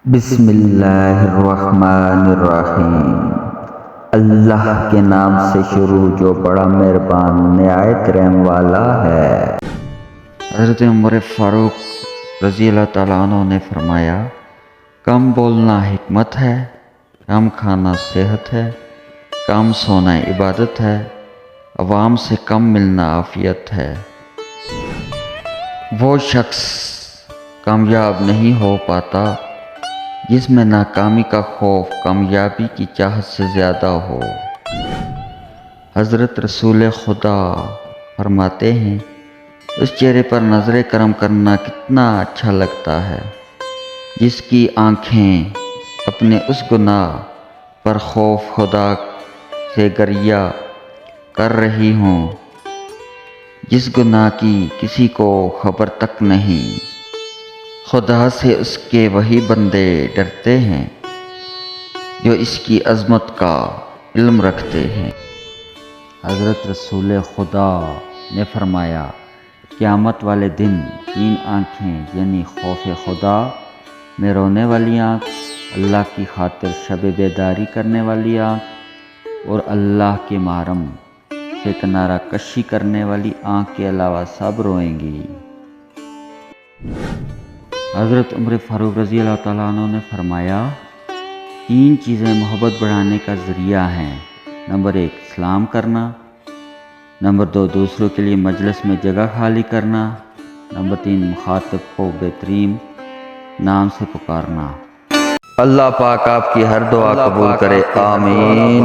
بسم اللہ الرحمن الرحیم۔ اللہ کے نام سے شروع جو بڑا مہربان نہایت رحم والا ہے۔ حضرت عمر فاروق رضی اللہ تعالیٰ عنہ نے فرمایا، کم بولنا حکمت ہے، کم کھانا صحت ہے، کم سونا عبادت ہے، عوام سے کم ملنا عافیت ہے۔ وہ شخص کامیاب نہیں ہو پاتا جس میں ناکامی کا خوف کامیابی کی چاہت سے زیادہ ہو۔ حضرت رسول خدا فرماتے ہیں، اس چہرے پر نظر کرم کرنا کتنا اچھا لگتا ہے جس کی آنکھیں اپنے اس گناہ پر خوف خدا سے گریہ کر رہی ہوں جس گناہ کی کسی کو خبر تک نہیں۔ خدا سے اس کے وہی بندے ڈرتے ہیں جو اس کی عظمت کا علم رکھتے ہیں۔ حضرت رسول خدا نے فرمایا، قیامت والے دن 3 آنکھیں یعنی خوف خدا میں رونے والی آنکھ، اللہ کی خاطر شب بیداری کرنے والی آنکھ اور اللہ کے محرم سے کنارہ کشی کرنے والی آنکھ کے علاوہ سب روئیں گی۔ حضرت عمر فاروق رضی اللہ تعالیٰ عنہ نے فرمایا، 3 چیزیں محبت بڑھانے کا ذریعہ ہیں۔ نمبر 1 سلام کرنا، نمبر 2 دوسروں کے لیے مجلس میں جگہ خالی کرنا، نمبر 3 مخاطب کو بہترین نام سے پکارنا۔ اللہ پاک آپ کی ہر دعا قبول کرے، آمین۔